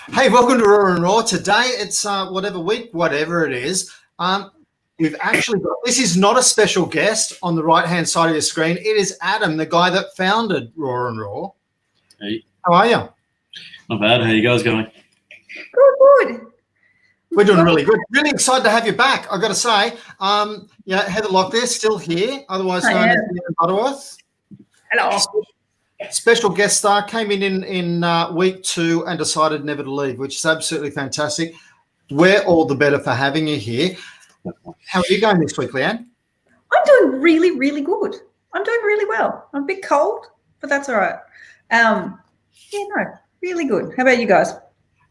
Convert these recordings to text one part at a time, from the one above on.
Hey, welcome to Raw and Raw. Today it's whatever week, whatever it is. We've actually got, this is not a special guest on the right-hand side of your screen. It is Adam, the guy that founded Raw and Raw. Hey. How are you? Not bad. How you guys going? Good. We're doing really good. Really excited to have you back, I've got to say. Heather Locklear still here, otherwise known as Ian Butterworth. Hello. Special guest star, came in week 2 and decided never to leave, which is absolutely fantastic. We're all the better for having you here. How are you going this week, Leanne? I'm doing really, really good. I'm doing really well. I'm a bit cold, but that's all right. Really good. How about you guys?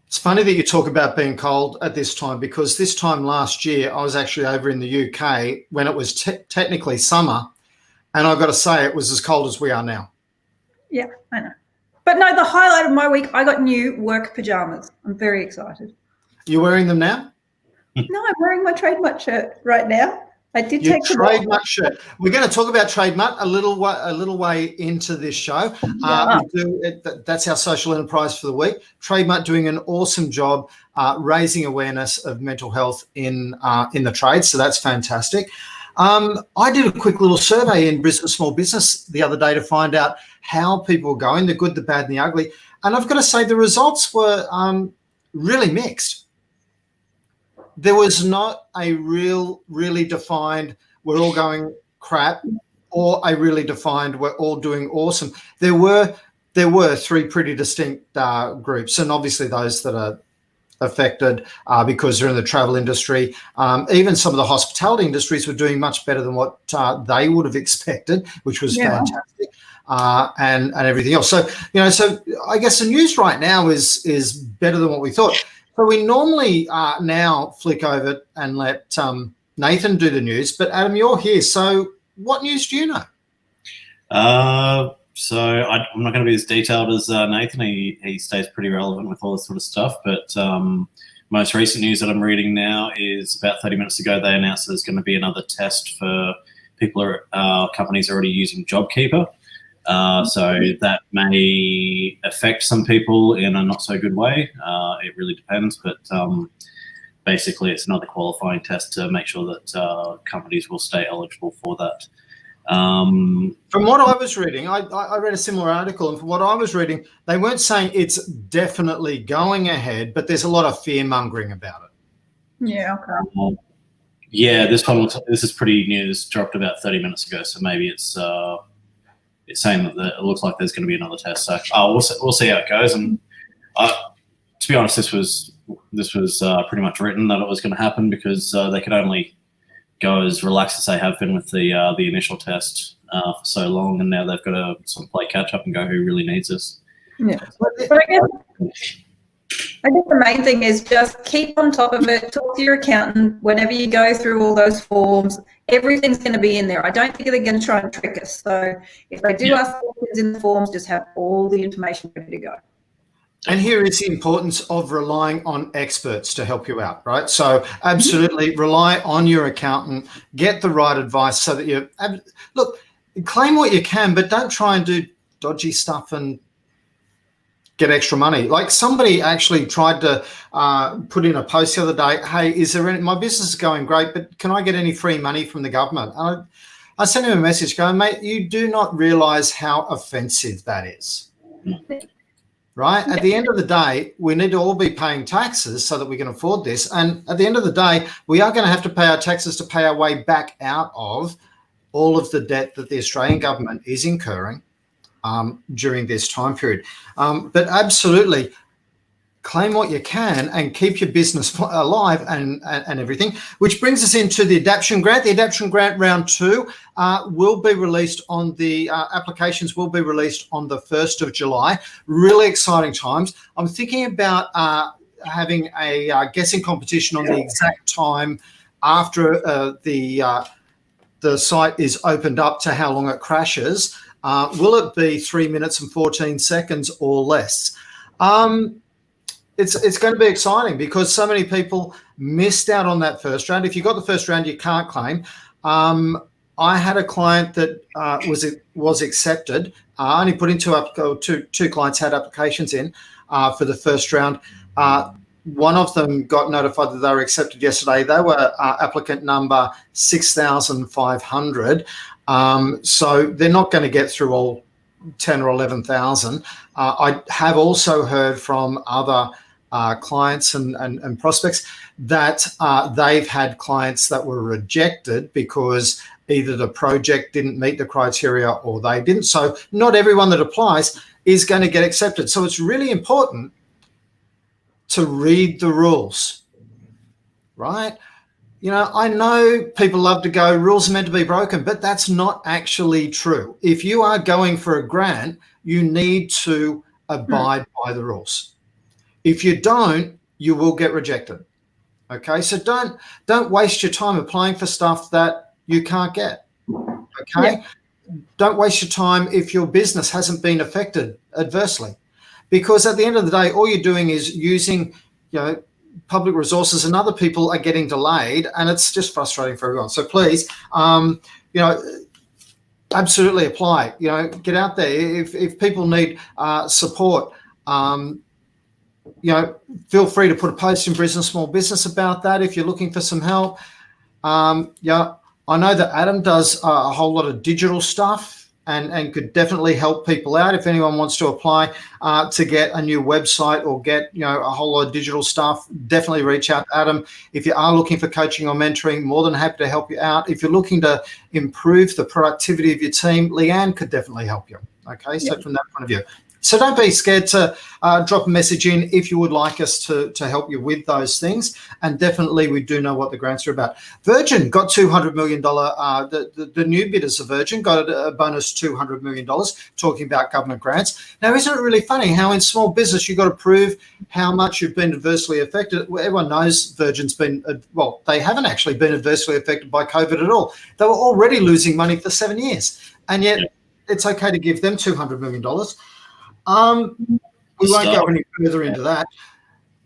It's funny that you talk about being cold at this time, because this time last year I was actually over in the UK when it was technically summer, and I've got to say it was as cold as we are now. Yeah, I know. But no, the highlight of my week, I got new work pajamas. I'm very excited. You wearing them now? No, I'm wearing my trademark shirt right now. I did Your take trademark shirt. We're going to talk about trademark a little way into this show. That's our social enterprise for the week. Trademark doing an awesome job raising awareness of mental health in the trade, so that's fantastic. I did a quick little survey in Brisbane Small Business the other day to find out how people were going, the good, the bad, and the ugly. And I've got to say the results were really mixed. There was not a really defined, we're all going crap, or a really defined, we're all doing awesome. There were 3 pretty distinct groups, and obviously those that are affected because they're in the travel industry. Even some of the hospitality industries were doing much better than what they would have expected, which was fantastic, and everything else. So, so I guess the news right now is better than what we thought. So we normally now flick over and let Nathan do the news, but Adam, you're here. So what news do you know? So I'm not going to be as detailed as Nathan. He stays pretty relevant with all this sort of stuff. But most recent news that I'm reading now is about 30 minutes ago, they announced there's going to be another test for people companies already using JobKeeper. So that may affect some people in a not so good way. It really depends. But basically, it's another qualifying test to make sure that companies will stay eligible for that. From what I was reading, I read a similar article, and from what I was reading, they weren't saying it's definitely going ahead, but there's a lot of fear mongering about it. Yeah, okay. This is pretty new. This dropped about 30 minutes ago, so maybe it's saying that it looks like there's going to be another test. So we'll see how it goes. And to be honest, this was pretty much written that it was going to happen, because they could only go as relaxed as they have been with the initial test for so long, and now they've got to sort of play catch up and go, who really needs this? Yeah. But I guess the main thing is just keep on top of it. Talk to your accountant whenever you go through all those forms. Everything's going to be in there. I don't think they're going to try and trick us. So if they do ask questions in the forms, just have all the information ready to go. And here is the importance of relying on experts to help you out, right? So absolutely rely on your accountant, get the right advice so that look, claim what you can, but don't try and do dodgy stuff and get extra money. Like somebody actually tried to put in a post the other day, hey, my business is going great, but can I get any free money from the government? And I sent him a message going, mate, you do not realize how offensive that is. Right? At the end of the day, we need to all be paying taxes so that we can afford this. And at the end of the day, we are going to have to pay our taxes to pay our way back out of all of the debt that the Australian government is incurring during this time period. But absolutely, claim what you can and keep your business alive and everything, which brings us into the Adaption Grant. The Adaption Grant Round 2 will be released on the applications will be released on the 1st of July. Really exciting times. I'm thinking about having a guessing competition on the exact time after the site is opened up to how long it crashes. Will it be 3 minutes and 14 seconds or less? It's going to be exciting because so many people missed out on that first round. If you got the first round, you can't claim. I had a client that was accepted. I only put in two clients had applications in. for the first round. One of them got notified that they were accepted yesterday. They were applicant number 6,500. So they're not going to get through all 10 or 11,000. I have also heard from other clients and prospects that they've had clients that were rejected because either the project didn't meet the criteria or they didn't. So not everyone that applies is going to get accepted. So it's really important to read the rules, right? You know, I know people love to go, rules are meant to be broken, but that's not actually true. If you are going for a grant, you need to abide by the rules. If you don't, you will get rejected. Okay, so don't waste your time applying for stuff that you can't get. Okay, don't waste your time if your business hasn't been affected adversely, because at the end of the day, all you're doing is using, you know, public resources, and other people are getting delayed, and it's just frustrating for everyone. So please, you know, absolutely apply. You know, get out there. If people need support, you know, feel free to put a post in Business Small Business about that if you're looking for some help. Yeah, I know that Adam does a whole lot of digital stuff and could definitely help people out. If anyone wants to apply to get a new website or get, you know, a whole lot of digital stuff, definitely reach out to Adam. If you are looking for coaching or mentoring, more than happy to help you out. If you're looking to improve the productivity of your team, Leanne could definitely help you. Okay, so from that point of view. So don't be scared to drop a message in if you would like us to help you with those things. And definitely we do know what the grants are about. Virgin got $200 million. The new bidders of Virgin got a bonus $200 million, talking about government grants. Now, isn't it really funny how in small business you've got to prove how much you've been adversely affected? Well, everyone knows Virgin's been, well, they haven't actually been adversely affected by COVID at all. They were already losing money for 7 years. And yet it's okay to give them $200 million. We won't go any further into that.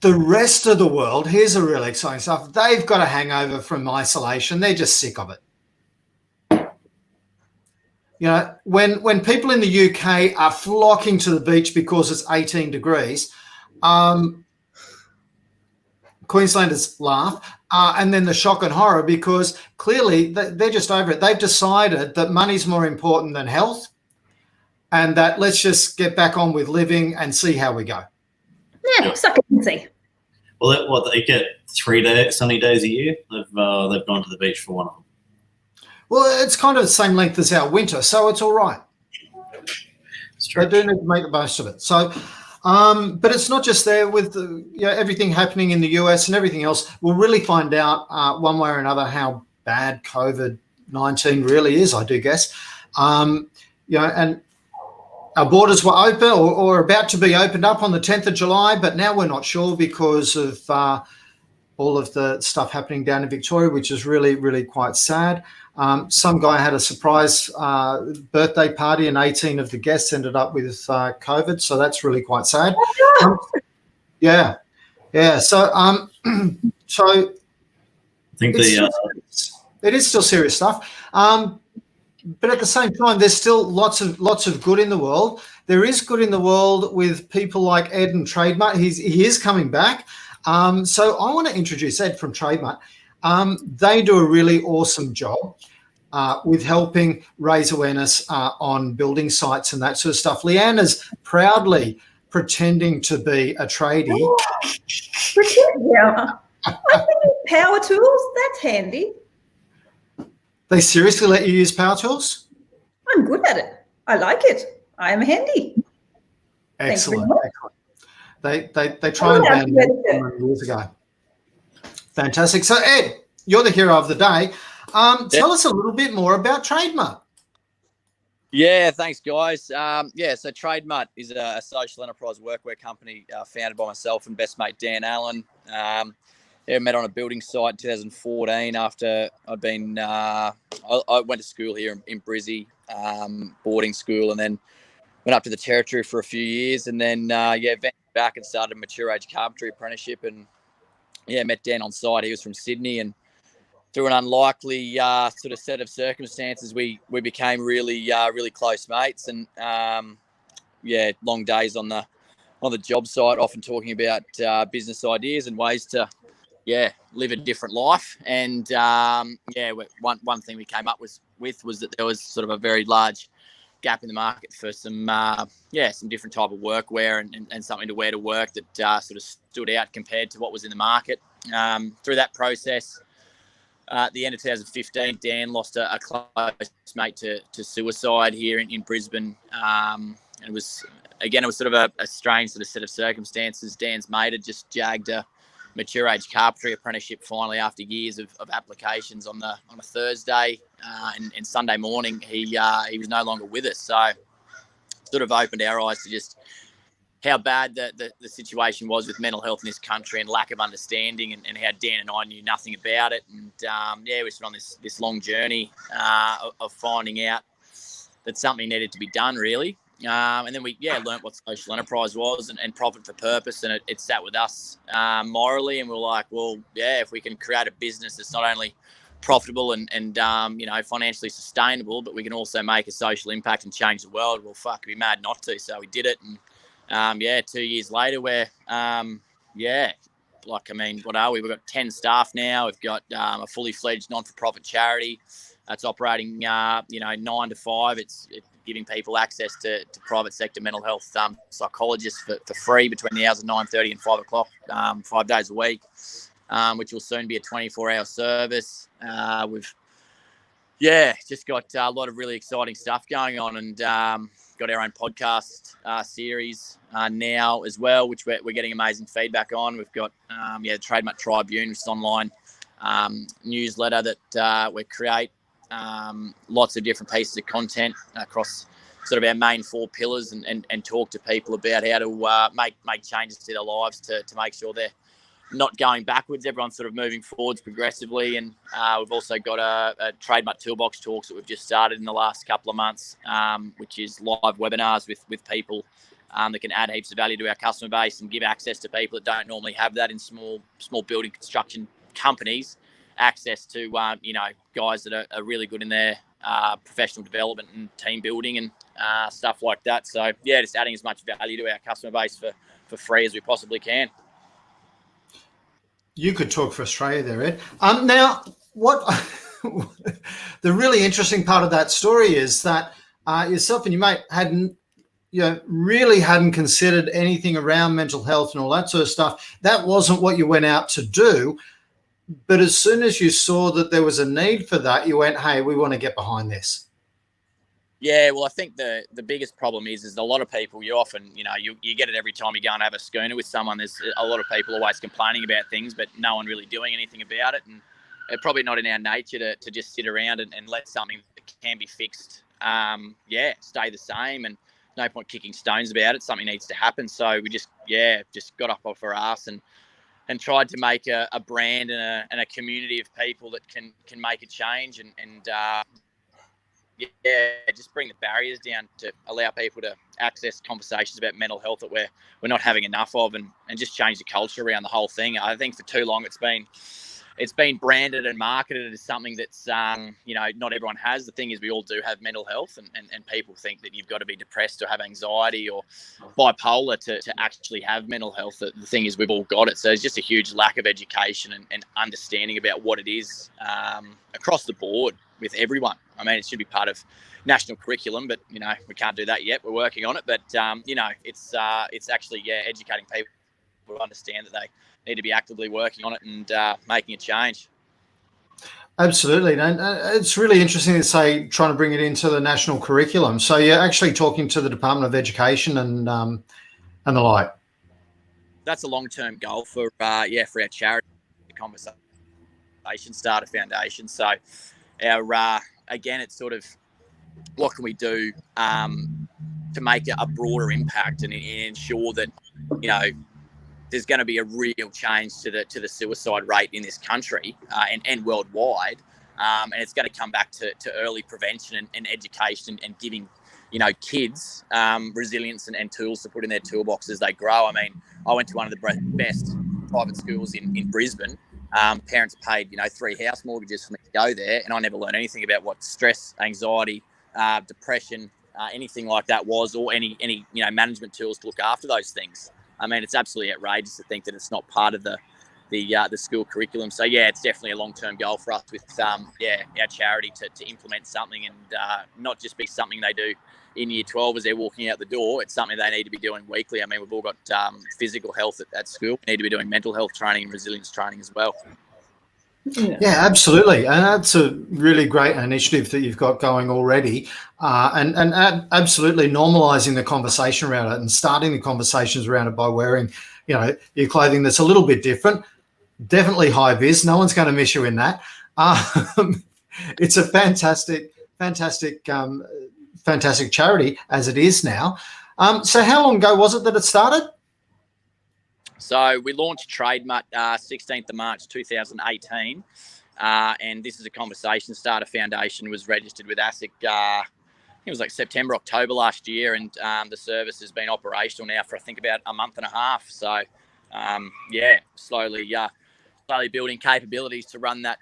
The rest of the world, here's a really exciting stuff. They've got a hangover from isolation. They're just sick of it. You know, when people in the UK are flocking to the beach because it's 18 degrees, Queenslanders laugh, and then the shock and horror, because clearly they're just over it. They've decided that money's more important than health, and that let's just get back on with living and see how we go. Yeah, suck it and see. Well, they get 3 sunny days a year. They've gone to the beach for one of them. Well, it's kind of the same length as our winter, so it's all right. They do need to make the most of it. So, but it's not just there with everything happening in the US and everything else. We'll really find out one way or another how bad COVID-19 really is, I do guess. And our borders were open or about to be opened up on the 10th of July, but now we're not sure because of all of the stuff happening down in Victoria, which is really, really quite sad. Some guy had a surprise birthday party and 18 of the guests ended up with COVID, so that's really quite sad. Yeah. So, so I think it is still serious stuff. But at the same time, there's still lots of good in the world. There is good in the world with people like Ed and Trademark. He is coming back. So I want to introduce Ed from Trademark. They do a really awesome job with helping raise awareness on building sites and that sort of stuff. Leanne is proudly pretending to be a tradie. Yeah. I think power tools, that's handy. They seriously let you use power tools? I'm good at it. I like it. I am handy. Excellent. They try and ban me years ago. Fantastic. So Ed, you're the hero of the day. Tell us a little bit more about Trademark. Yeah, thanks, guys. So Trademark is a social enterprise workwear company founded by myself and best mate Dan Allen. Met on a building site in 2014 after I'd been, I went to school here in Brizzy, boarding school, and then went up to the Territory for a few years, and then, went back and started a mature age carpentry apprenticeship, and met Dan on site. He was from Sydney, and through an unlikely sort of set of circumstances, we became really close mates, and long days on on the job site, often talking about business ideas and ways to live a different life. And one thing we came up with was that there was sort of a very large gap in the market for some different type of workwear and something to wear to work that sort of stood out compared to what was in the market. Through that process, at the end of 2015, Dan lost a close mate to suicide here in Brisbane. And it was sort of a strange sort of set of circumstances. Dan's mate had just jagged a mature age carpentry apprenticeship finally after years of applications on a Thursday, and Sunday morning he was no longer with us. So sort of opened our eyes to just how bad the situation was with mental health in this country and lack of understanding, and how Dan and I knew nothing about it. And we're on this long journey of finding out that something needed to be done, really. And then we learnt what social enterprise was and profit for purpose, and it sat with us morally, and we were like, well, if we can create a business that's not only profitable and financially sustainable, but we can also make a social impact and change the world, well, fuck, it'd be mad not to. So we did it, and 2 years later, we're what are we? We've got 10 staff now. We've got a fully fledged non-for-profit charity that's operating 9 to 5. It's giving people access to private sector mental health psychologists for free between the hours of 9:30 and 5 o'clock, 5 days a week, which will soon be a 24-hour service. We've just got a lot of really exciting stuff going on, and got our own podcast series now as well, which we're getting amazing feedback on. We've got the Trademark Tribune, which is online newsletter that we create. Lots of different pieces of content across sort of our main 4 pillars, and talk to people about how to make changes to their lives to make sure they're not going backwards. Everyone's sort of moving forwards progressively. And we've also got a Trademark Toolbox Talks that we've just started in the last couple of months, which is live webinars with people that can add heaps of value to our customer base and give access to people that don't normally have that in small building construction companies, access to guys that are really good in their professional development and team building and stuff like that. So just adding as much value to our customer base for free as we possibly can. You could talk for Australia there, Ed. Now, what the really interesting part of that story is that yourself and your mate really hadn't considered anything around mental health and all that sort of stuff. That wasn't what you went out to do. But as soon as you saw that there was a need for that, you went, hey, we want to get behind this. Yeah, well, I think the biggest problem is a lot of people, you often, you get it every time you go and have a schooner with someone. There's a lot of people always complaining about things, but no one really doing anything about it. And it's probably not in our nature to just sit around and let something that can be fixed, stay the same. And no point kicking stones about it. Something needs to happen. So we just got up off our ass and tried to make a brand and a community of people that can make a change and just bring the barriers down to allow people to access conversations about mental health that we're not having enough of, and just change the culture around the whole thing. I think for too long it's been branded and marketed as something that's not everyone has. The thing is, we all do have mental health, and people think that you've got to be depressed or have anxiety or bipolar to actually have mental health. The thing is, we've all got it. So there's just a huge lack of education and understanding about what it is across the board with everyone. I mean, it should be part of national curriculum, but we can't do that yet. We're working on it, but it's actually educating people to understand that they need to be actively working on it and making a change. Absolutely. And it's really interesting to say trying to bring it into the national curriculum. So you're actually talking to the Department of Education and the like. That's a long-term goal for our charity, the Conversation Starter Foundation. So our again, it's sort of what can we do to make a broader impact and ensure that there's going to be a real change to the suicide rate in this country and worldwide, and it's going to come back to early prevention and education and giving kids resilience and tools to put in their toolbox as they grow. I mean, I went to one of the best private schools in Brisbane. Parents paid 3 house mortgages for me to go there, and I never learned anything about what stress, anxiety, depression, anything like that was, or any management tools to look after those things. I mean, it's absolutely outrageous to think that it's not part of the school curriculum. So yeah, it's definitely a long-term goal for us with our charity to implement something, and not just be something they do in year 12 as they're walking out the door. It's something they need to be doing weekly. I mean, we've all got physical health at school. We need to be doing mental health training and resilience training as well. Yeah, absolutely, and that's a really great initiative that you've got going already, and absolutely normalising the conversation around it and starting the conversations around it by wearing, your clothing that's a little bit different. Definitely high vis. No one's going to miss you in that. It's a fantastic charity as it is now. So how long ago was it that it started? So we launched TradeMut 16th of March 2018, and this is a conversation starter foundation. Was registered with ASIC, I think it was like September, October last year, and the service has been operational now for I think about a month and a half. So slowly building capabilities to run that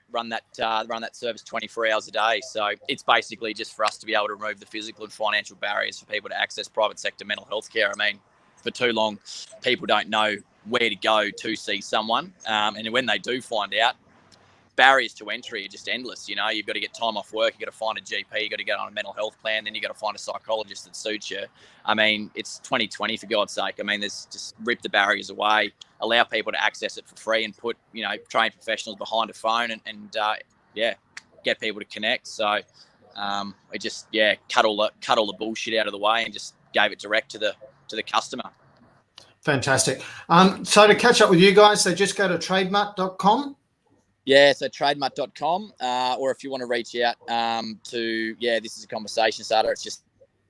service 24 hours a day. So it's basically just for us to be able to remove the physical and financial barriers for people to access private sector mental health care. I mean, for too long, people don't know where to go to see someone, and when they do find out, barriers to entry are just endless. You've got to get time off work, you've got to find a GP, you've got to get on a mental health plan, then you've got to find a psychologist that suits you. I mean, it's 2020 for God's sake. I mean, there's just rip the barriers away, allow people to access it for free, and put trained professionals behind a phone, and get people to connect. So we just cut all the bullshit out of the way and just gave it direct to the customer. Fantastic. So to catch up with you guys, so just go to trademut.com. Yeah, so trademut.com, or if you want to reach out to, this is a conversation starter, it's just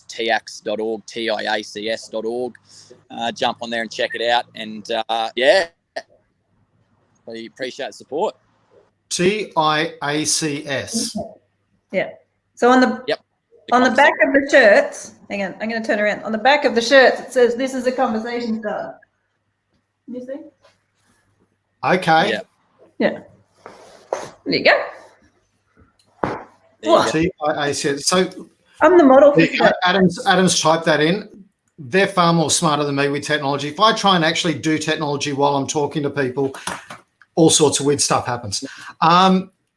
tiacs.org, TIACS.org. Jump on there and check it out. And we appreciate the support. TIACS. Yeah. So on the back of the shirts, hang on, I'm going to turn around. On the back of the shirts, it says, "This is a conversation starter." Can you see? Okay. Yeah. There you go. TIACS. So I'm the model for Adam's typed that in. They're far more smarter than me with technology. If I try and actually do technology while I'm talking to people, all sorts of weird stuff happens.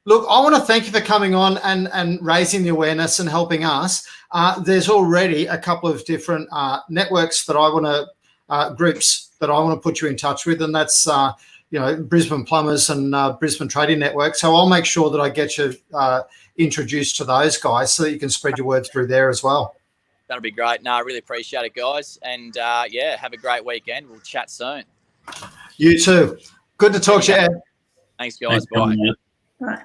Look, I want to thank you for coming on and raising the awareness and helping us. There's already a couple of different networks that I want to, groups that I want to put you in touch with, and that's, Brisbane Plumbers and Brisbane Trading Network. So I'll make sure that I get you introduced to those guys so that you can spread your word through there as well. That'll be great. No, I really appreciate it, guys. And, have a great weekend. We'll chat soon. You too. Good to talk to you, Ed. Thanks, guys. Bye. Right.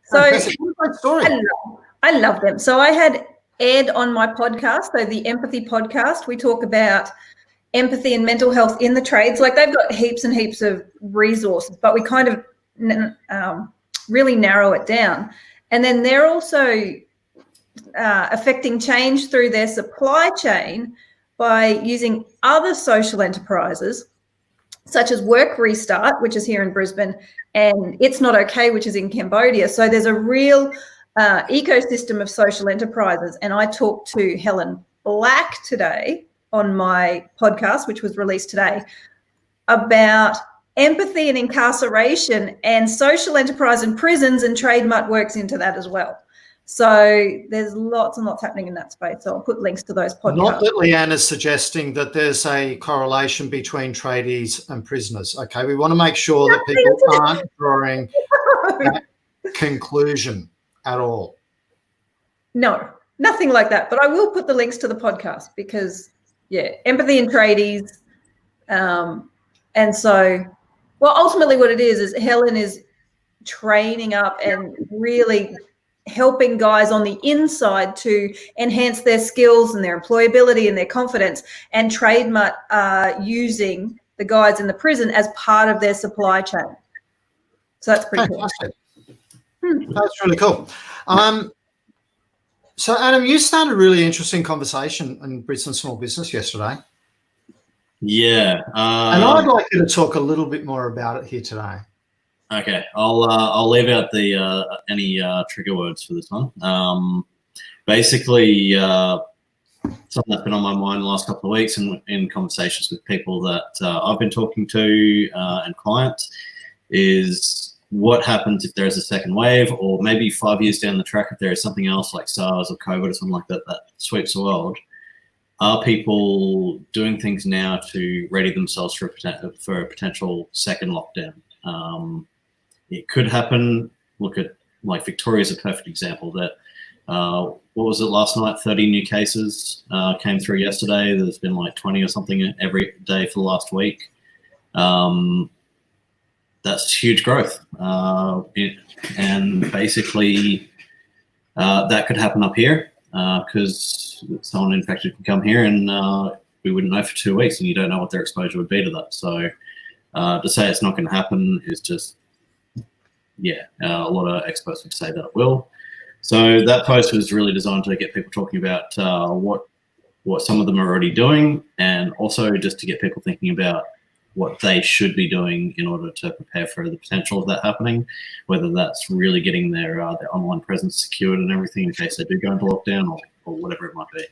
So I love them. So I had Ed on my podcast, so the Empathy podcast. We talk about empathy and mental health in the trades. Like, they've got heaps and heaps of resources, but we kind of really narrow it down. And then they're also affecting change through their supply chain by using other social enterprises, such as Work Restart, which is here in Brisbane, and It's Not Okay, which is in Cambodia. So there's a real ecosystem of social enterprises. And I talked to Helen Black today on my podcast, which was released today, about empathy and incarceration and social enterprise in prisons, and TradeMut works into that as well. So there's lots and lots happening in that space. So I'll put links to those podcasts. Not that Leanne is suggesting that there's a correlation between tradies and prisoners. Okay, we want to make sure that people aren't drawing that conclusion at all. No, nothing like that. But I will put the links to the podcast because, empathy and tradies. And so, ultimately what it is Helen is training up and really helping guys on the inside to enhance their skills and their employability and their confidence, and TradeMut are using the guys in the prison as part of their supply chain. So that's pretty fantastic. Cool. That's really cool. So Adam, you started a really interesting conversation in Brisbane Small Business yesterday. Yeah. And I'd like you to talk a little bit more about it here today. Okay, I'll leave out the any trigger words for this one. Basically, something that's been on my mind the last couple of weeks, and in conversations with people that I've been talking to and clients, is what happens if there is a second wave, or maybe 5 years down the track, if there is something else like SARS or COVID or something like that that sweeps the world. Are people doing things now to ready themselves for a potential second lockdown? It could happen. Look at, like, Victoria's a perfect example. That what was it last night? 30 new cases came through yesterday. There's been like 20 or something every day for the last week. That's huge growth, and basically that could happen up here because someone infected can come here, and we wouldn't know for 2 weeks, and you don't know what their exposure would be to that. So to say it's not going to happen is just, a lot of experts would say that it will. So that post was really designed to get people talking about what some of them are already doing, and also just to get people thinking about what they should be doing in order to prepare for the potential of that happening, whether that's really getting their online presence secured and everything in case they do go into lockdown, or whatever it might be.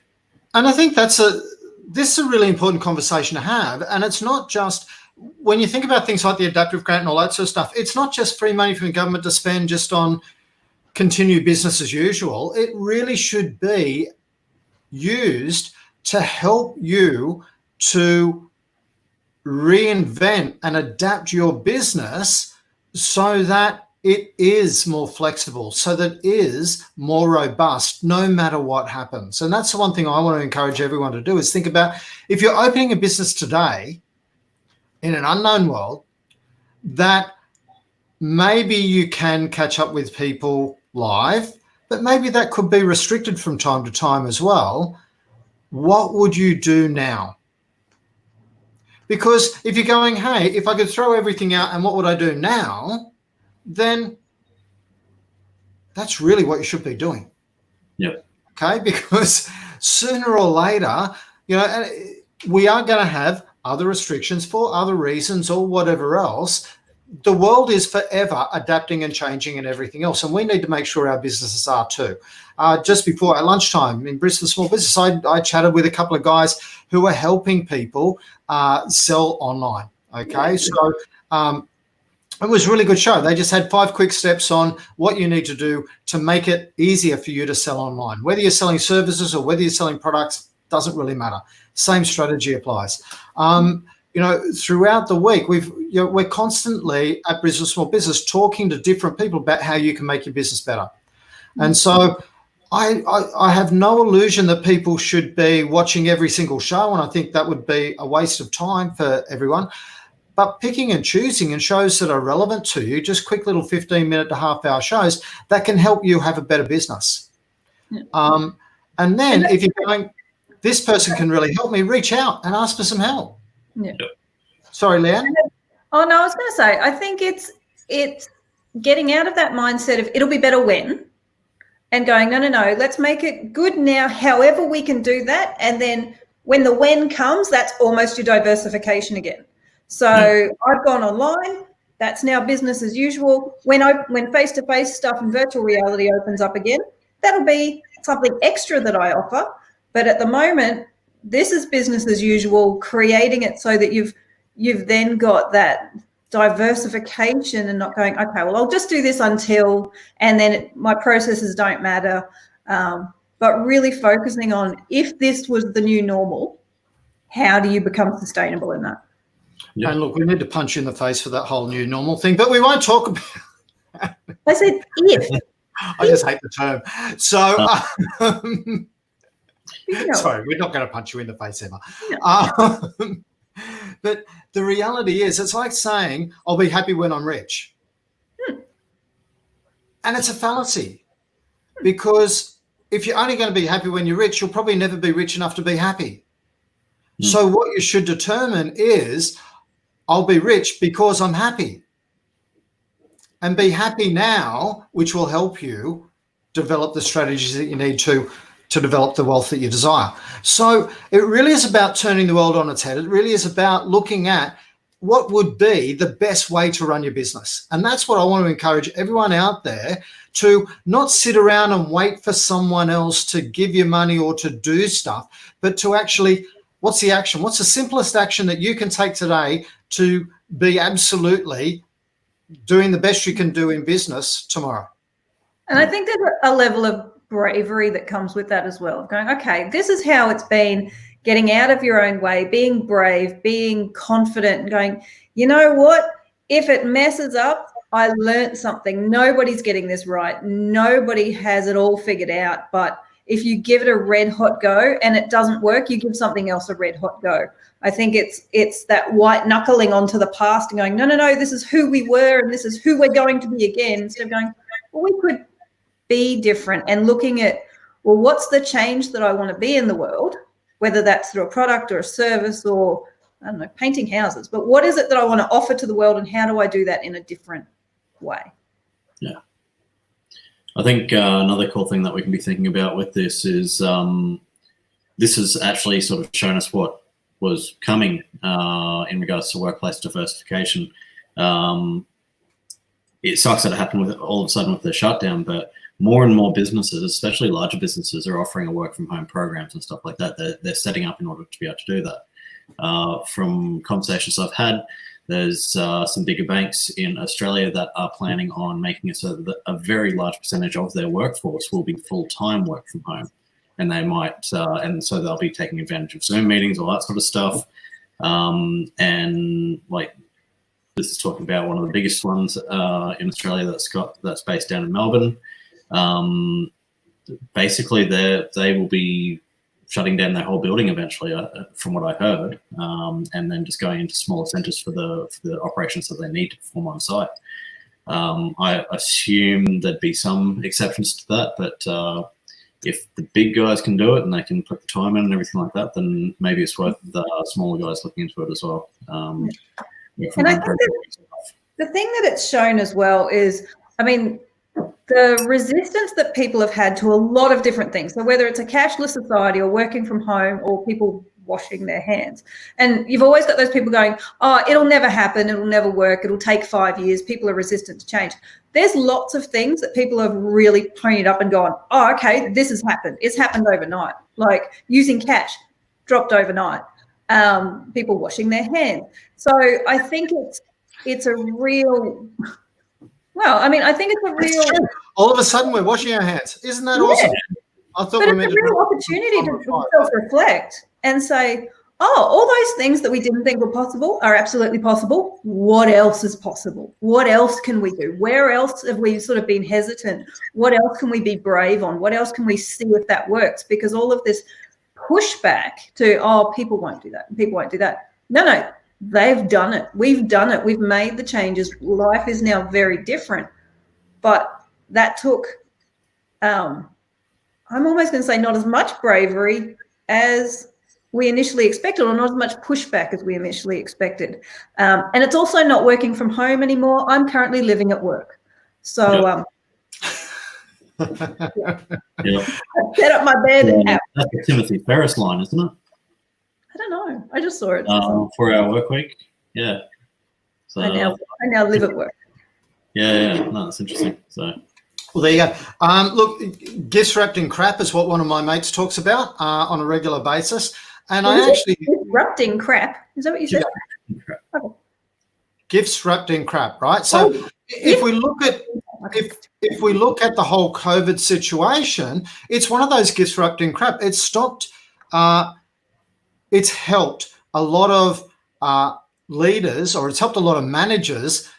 And I think this is a really important conversation to have. And it's not just, when you think about things like the adaptive grant and all that sort of stuff, it's not just free money from the government to spend just on continue business as usual. It really should be used to help you to reinvent and adapt your business so that it is more flexible, so that it is more robust no matter what happens. And that's the one thing I want to encourage everyone to do, is think about, if you're opening a business today in an unknown world, that maybe you can catch up with people live, but maybe that could be restricted from time to time as well. What would you do now? Because if you're going, hey, if I could throw everything out and what would I do now, then that's really what you should be doing. Yep. Okay, because sooner or later, we are going to have other restrictions for other reasons or whatever else. The world is forever adapting and changing and everything else, and we need to make sure our businesses are too. Just before our lunchtime in Bristol Small Business, I chatted with a couple of guys who are helping people sell online. Okay, so it was a really good show. They just had 5 quick steps on what you need to do to make it easier for you to sell online. Whether you're selling services or whether you're selling products, doesn't really matter. Same strategy applies. Throughout the week, we're constantly at Bristol Small Business talking to different people about how you can make your business better. And so I have no illusion that people should be watching every single show, and I think that would be a waste of time for everyone. But picking and choosing and shows that are relevant to you, just quick little 15-minute to half-hour shows that can help you have a better business. Yeah. And then if you're going, this person can really help me, reach out and ask for some help. Yeah. Sorry, Leanne. Oh no, I was going to say, I think it's getting out of that mindset of it'll be better when, and going, no, let's make it good now, however we can do that. And then when the when comes, that's almost your diversification again. So I've gone online, that's now business as usual. When face-to-face stuff and virtual reality opens up again, that'll be something extra that I offer. But at the moment, this is business as usual, creating it so that you've then got that diversification and not going, okay, well, I'll just do this until, and then my processes don't matter. But really focusing on, if this was the new normal, how do you become sustainable in that? Yeah. And look, we need to punch you in the face for that whole new normal thing, but we won't talk about it. I said if. I just hate the term. So, sorry, we're not going to punch you in the face, Emma. No. But the reality is, it's like saying, I'll be happy when I'm rich. And it's a fallacy, because if you're only going to be happy when you're rich, you'll probably never be rich enough to be happy. So what you should determine is, I'll be rich because I'm happy. And be happy now, which will help you develop the strategies that you need to develop the wealth that you desire. So it really is about turning the world on its head. It really is about looking at what would be the best way to run your business. And that's what I want to encourage everyone out there, to not sit around and wait for someone else to give you money or to do stuff, but to actually, what's the action? What's the simplest action that you can take today to be absolutely doing the best you can do in business tomorrow? And I think there's a level of bravery that comes with that as well. Going, okay, this is how it's been, getting out of your own way, being brave, being confident, and going, you know what? If it messes up, I learned something. Nobody's getting this right. Nobody has it all figured out. But if you give it a red hot go and it doesn't work, you give something else a red hot go. I think it's that white knuckling onto the past and going, no, this is who we were and this is who we're going to be again, instead of going, well, we could be different, and looking at, well, what's the change that I want to be in the world, whether that's through a product or a service or, I don't know, painting houses, but what is it that I want to offer to the world, and how do I do that in a different way? Yeah. I think another cool thing that we can be thinking about with this is this has actually sort of shown us what was coming in regards to workplace diversification. It sucks that it happened with all of a sudden with the shutdown, but more and more businesses, especially larger businesses, are offering a work from home programs and stuff like that. They're setting up in order to be able to do that. From conversations I've had, there's some bigger banks in Australia that are planning on making it so that a very large percentage of their workforce will be full-time work from home. And they might, and so they'll be taking advantage of Zoom meetings, all that sort of stuff. And like, this is talking about one of the biggest ones in Australia that's based down in Melbourne. Basically, they will be shutting down their whole building eventually, from what I heard, and then just going into smaller centres for the operations that they need to perform on site. I assume there'd be some exceptions to that, but if the big guys can do it and they can put the time in and everything like that, then maybe it's worth the smaller guys looking into it as well. And I think the thing that it's shown as well is, I mean, the resistance that people have had to a lot of different things. So whether it's a cashless society or working from home or people washing their hands. And you've always got those people going, oh, it'll never happen. It'll never work. It'll take 5 years. People are resistant to change. There's lots of things that people have really ponied up and gone, oh, okay, this has happened. It's happened overnight. Like using cash, dropped overnight. People washing their hands. So I think it's a real... Well, I mean, I think it's a real... All of a sudden, we're washing our hands. Isn't that awesome? I thought but it's a real opportunity to self-reflect and say, oh, all those things that we didn't think were possible are absolutely possible. What else is possible? What else can we do? Where else have we sort of been hesitant? What else can we be brave on? What else can we see if that works? Because all of this pushback to, oh, people won't do that. People won't do that. No. They've done it. We've done it. We've made the changes. Life is now very different. But that took, I'm almost going to say, not as much bravery as we initially expected, or not as much pushback as we initially expected. And it's also not working from home anymore. I'm currently living at work. So Yeah. I set up my bed. That's the Timothy Ferris line, isn't it? I don't know. I just saw it. 4-hour work week. Yeah. So I now live at work. Yeah. No, that's interesting. So. Well, there you go. Look, gifts wrapped in crap is what one of my mates talks about on a regular basis. And disrupting crap. Is that what you said? Okay. Gifts wrapped in crap, right? So if we look at if we look at the whole COVID situation, it's one of those gifts wrapped in crap. It's stopped. It's helped a lot of leaders, or it's helped a lot of managers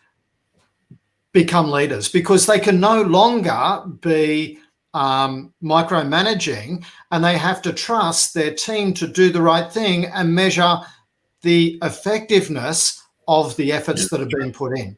become leaders, because they can no longer be micromanaging, and they have to trust their team to do the right thing and measure the effectiveness of the efforts that have been put in.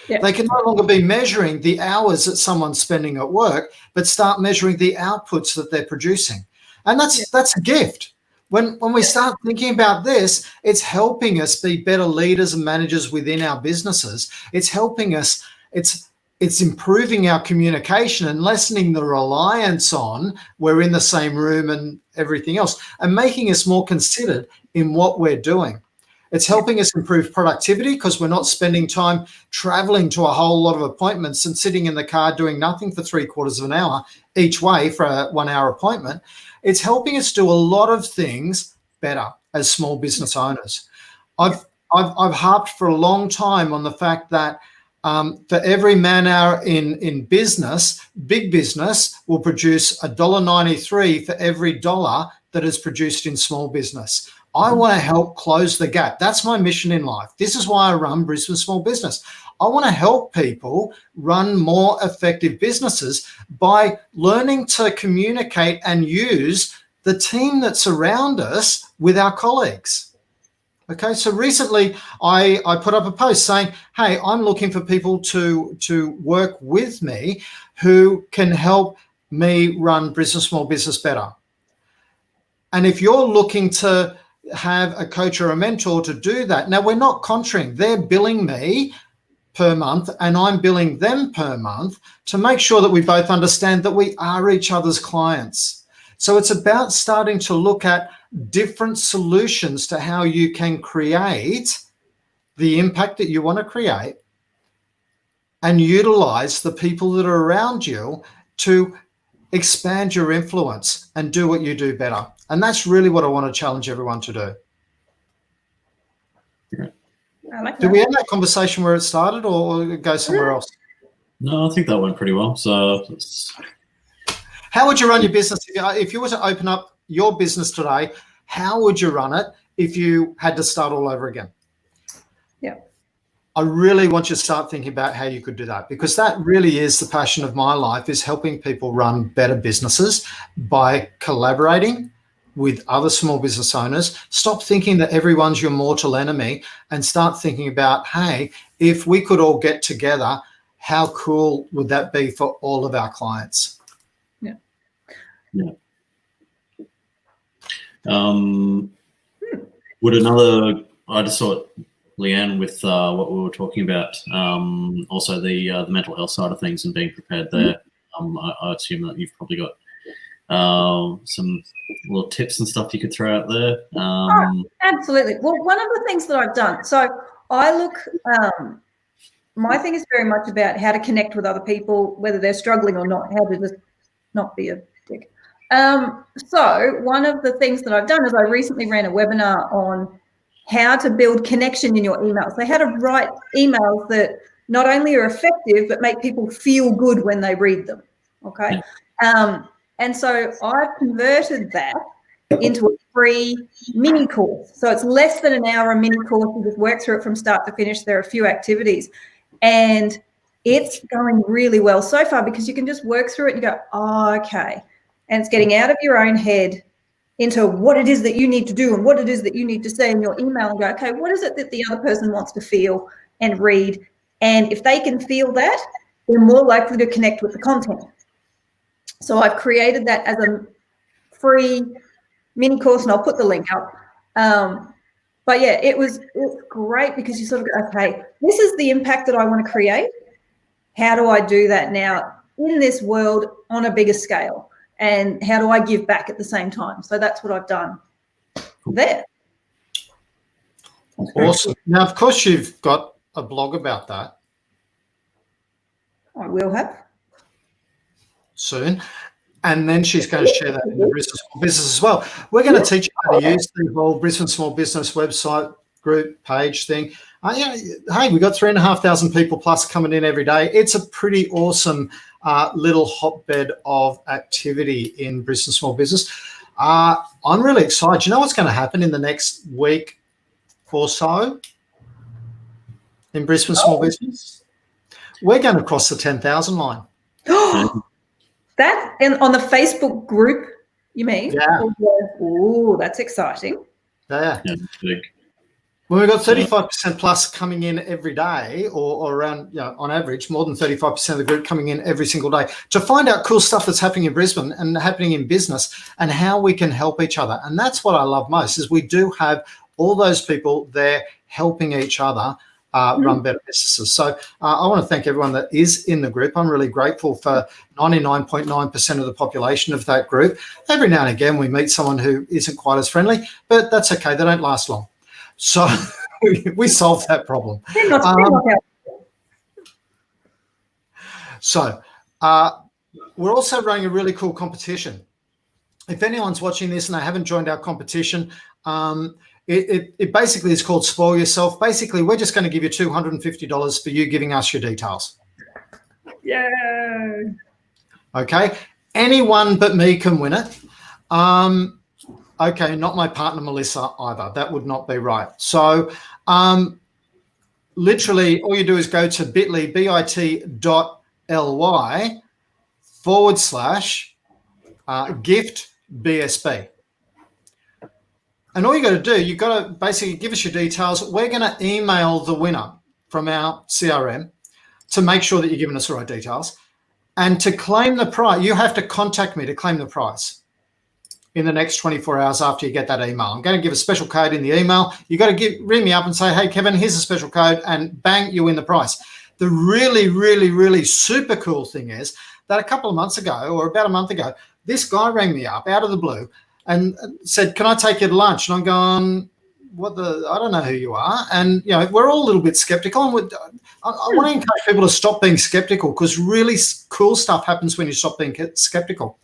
Yeah. They can no longer be measuring the hours that someone's spending at work, but start measuring the outputs that they're producing. And that's a gift. When we start thinking about this, it's helping us be better leaders and managers within our businesses. It's helping us, it's improving our communication and lessening the reliance on we're in the same room and everything else, and making us more considered in what we're doing. It's helping us improve productivity because we're not spending time traveling to a whole lot of appointments and sitting in the car doing nothing for 3/4 of an hour each way for a 1-hour appointment. It's helping us do a lot of things better as small business owners. I've harped for a long time on the fact that for every man hour in business, big business will produce $1.93 for every dollar that is produced in small business. I want to help close the gap. That's my mission in life. This is why I run Brisbane Small Business. I want to help people run more effective businesses by learning to communicate and use the team that's around us with our colleagues. Okay, so recently I put up a post saying, hey, I'm looking for people to work with me who can help me run Brisbane Small Business better. And if you're looking to have a coach or a mentor to do that, now we're not contracting. They're billing me per month and I'm billing them per month to make sure that we both understand that we are each other's clients. So it's about starting to look at different solutions to how you can create the impact that you want to create and utilize the people that are around you to expand your influence and do what you do better. And that's really what I want to challenge everyone to do. I like that. Did we end that conversation where it started or go somewhere else? No, I think that went pretty well. So, how would you run your business? If you were to open up your business today, how would you run it if you had to start all over again? Yeah. I really want you to start thinking about how you could do that, because that really is the passion of my life, is helping people run better businesses by collaborating with other small business owners. Stop thinking that everyone's your mortal enemy and start thinking about, hey, if we could all get together, how cool would that be for all of our clients? Yeah. Yeah. Would another, I just thought, Leanne, with what we were talking about, also the mental health side of things and being prepared there. I assume that you've probably got some little tips and stuff you could throw out there. Absolutely. Well, one of the things that I've done, so I look, my thing is very much about how to connect with other people, whether they're struggling or not, how to just not be a dick. So one of the things that I've done is I recently ran a webinar on how to build connection in your emails. So how to write emails that not only are effective, but make people feel good when they read them, okay? And so I've converted that into a free mini course. So it's less than an hour, a mini course. You just work through it from start to finish. There are a few activities. And it's going really well so far because you can just work through it and go, oh, okay. And it's getting out of your own head into what it is that you need to do and what it is that you need to say in your email and go, okay, what is it that the other person wants to feel and read? And if they can feel that, they're more likely to connect with the content. So I've created that as a free mini course, and I'll put the link up. But yeah, it's great because you sort of go, okay, this is the impact that I want to create. How do I do that now in this world on a bigger scale? And how do I give back at the same time? So that's what I've done there. Awesome. Now, of course, you've got a blog about that. I will have. Soon. And then she's going to share that in the Brisbane Small Business as well. We're going to teach you how to use the whole Brisbane Small Business website, group, page thing. Hey, we've got 3,500 people plus coming in every day. It's a pretty awesome little hotbed of activity in Brisbane Small Business. I'm really excited. You know what's going to happen in the next week or so in Brisbane Small Business? We're going to cross the 10,000 line. That and on the Facebook group, you mean? Yeah. Oh, that's exciting. Yeah. Yeah, big. When we've got 35% plus coming in every day, or around, on average, more than 35% of the group coming in every single day to find out cool stuff that's happening in Brisbane and happening in business and how we can help each other. And that's what I love most, is we do have all those people there helping each other run better businesses. So I want to thank everyone that is in the group. I'm really grateful for 99.9% of the population of that group. Every now and again, we meet someone who isn't quite as friendly, but that's okay. They don't last long. So we solved that problem. They're not So we're also running a really cool competition. If anyone's watching this and they haven't joined our competition, it basically is called Spoil Yourself. Basically, we're just going to give you $250 for you giving us your details. Yay. Okay. Anyone but me can win it. Okay, not my partner Melissa either. That would not be right. So literally all you do is go to bit.ly, bit.ly/gift BSB. And all you got to do, you've got to basically give us your details. We're going to email the winner from our CRM to make sure that you're giving us the right details. And to claim the prize, you have to contact me to claim the prize in the next 24 hours after you get that email. I'm going to give a special code in the email. You got to ring me up and say, hey, Kevin, here's a special code, and bang, you win the prize. The really, really, really super cool thing is that a couple of months ago, or about a month ago, this guy rang me up out of the blue and said, can I take you to lunch? And I'm going, I don't know who you are. And, we're all a little bit skeptical. And I want to encourage people to stop being skeptical, because really cool stuff happens when you stop being skeptical.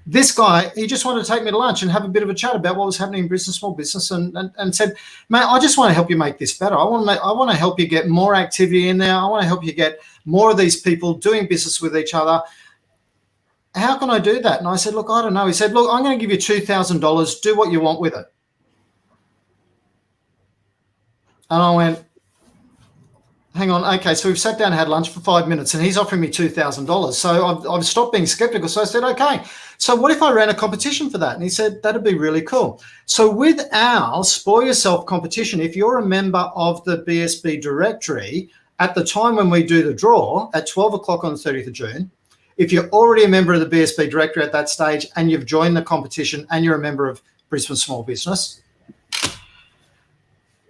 This guy, he just wanted to take me to lunch and have a bit of a chat about what was happening in business, small business, and said, mate, I just want to help you make this better. I want to help you get more activity in there. I want to help you get more of these people doing business with each other. How can I do that? And I said, look, I don't know. He said, look, I'm going to give you $2,000. Do what you want with it. And I went, hang on. Okay, so we've sat down and had lunch for 5 minutes, and he's offering me $2,000. So I've stopped being skeptical. So I said, okay, so what if I ran a competition for that? And he said, that'd be really cool. So with our Spoil Yourself competition, if you're a member of the BSB directory, at the time when we do the draw at 12 o'clock on the 30th of June, if you're already a member of the BSB directory at that stage and you've joined the competition and you're a member of Brisbane Small Business,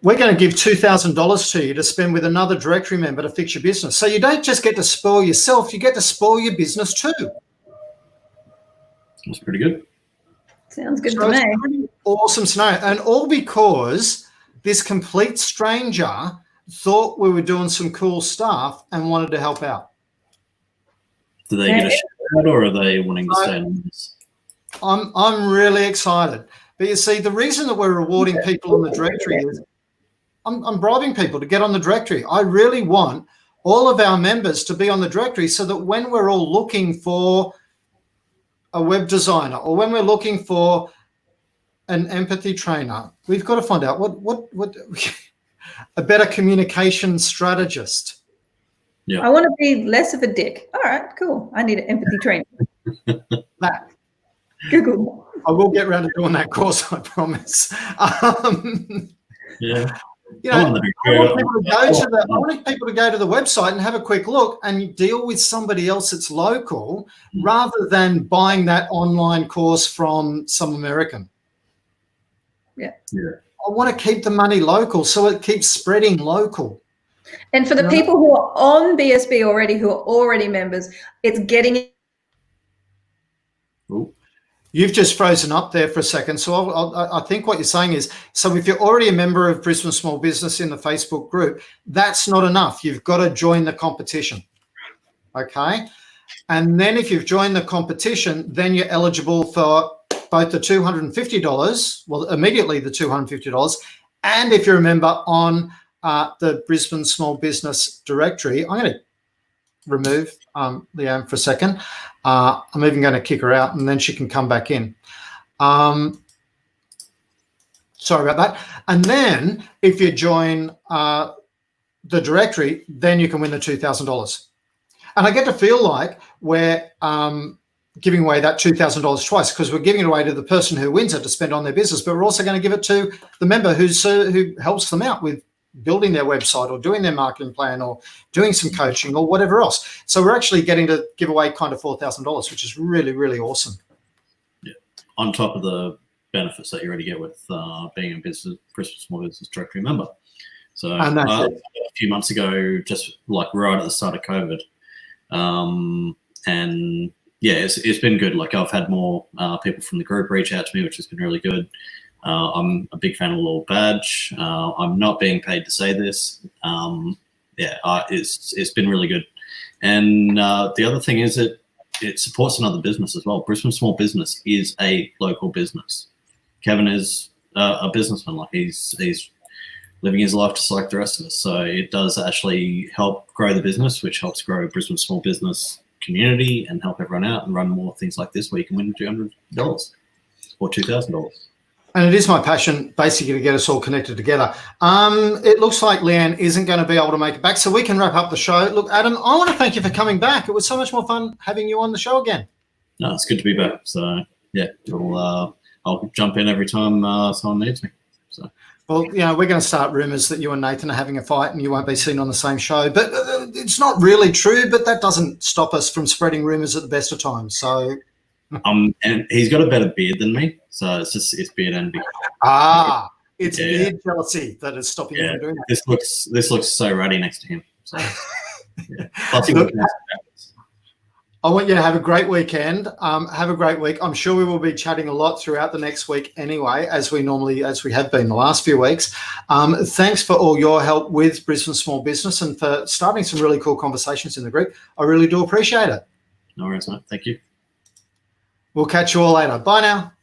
we're going to give $2,000 to you to spend with another directory member to fix your business. So you don't just get to spoil yourself, you get to spoil your business too. That's pretty good. Sounds good to me. It's a pretty awesome scenario. And all because this complete stranger thought we were doing some cool stuff and wanted to help out. Do they get a shout out, or are they wanting to stay on this? I'm really excited. But you see, the reason that we're rewarding people on the directory is I'm bribing people to get on the directory. I really want all of our members to be on the directory so that when we're all looking for a web designer, or when we're looking for an empathy trainer, we've got to find out what a better communication strategist. Yeah. I want to be less of a dick. All right, cool. I need an empathy training. That. Google. I will get around to doing that course, I promise. Yeah. I want people to go to the website and have a quick look and deal with somebody else that's local, rather than buying that online course from some American. Yeah. I want to keep the money local so it keeps spreading local. And for the people who are on BSB already, who are already members, it's getting. Ooh. You've just frozen up there for a second. So I think what you're saying is, so if you're already a member of Brisbane Small Business in the Facebook group, that's not enough. You've got to join the competition. Okay. And then if you've joined the competition, then you're eligible for both the $250, well, immediately the $250. And if you're a member on the Brisbane Small Business directory, I'm going to remove Leanne for a second. I'm even going to kick her out, and then she can come back in. Sorry about that. And then if you join the directory, then you can win the $2,000. And I get to feel like we're giving away that $2,000 twice, because we're giving it away to the person who wins it to spend on their business, but we're also going to give it to the member who helps them out with building their website or doing their marketing plan or doing some coaching or whatever else. So we're actually getting to give away kind of $4,000, which is really, really awesome. Yeah. On top of the benefits that you already get with being a Brisbane Small Business Directory member. So a few months ago, just like right at the start of COVID, and yeah, it's been good. Like I've had more people from the group reach out to me, which has been really good. I'm a big fan of Law Badge. I'm not being paid to say this. It's been really good. And the other thing is that it supports another business as well. Brisbane Small Business is a local business. Kevin is a businessman. Like he's living his life just like the rest of us. So it does actually help grow the business, which helps grow Brisbane Small Business community and help everyone out and run more things like this where you can win $200 or $2,000. And it is my passion, basically, to get us all connected together. It looks like Leanne isn't going to be able to make it back, so we can wrap up the show. Look, Adam, I want to thank you for coming back. It was so much more fun having you on the show again. No, it's good to be back. So, yeah, I'll jump in every time someone needs me. So. Well, you know, we're going to start rumours that you and Nathan are having a fight and you won't be seen on the same show. But it's not really true, but that doesn't stop us from spreading rumours at the best of times. So... and he's got a better beard than me, so it's beard envy. It's beard jealousy that is stopping you from doing that. This looks so ratty next to him. So, Plus Look, I want you to have a great weekend. Have a great week. I'm sure we will be chatting a lot throughout the next week anyway, as we have been the last few weeks. Thanks for all your help with Brisbane Small Business and for starting some really cool conversations in the group. I really do appreciate it. No worries, mate. Thank you. We'll catch you all later. Bye now.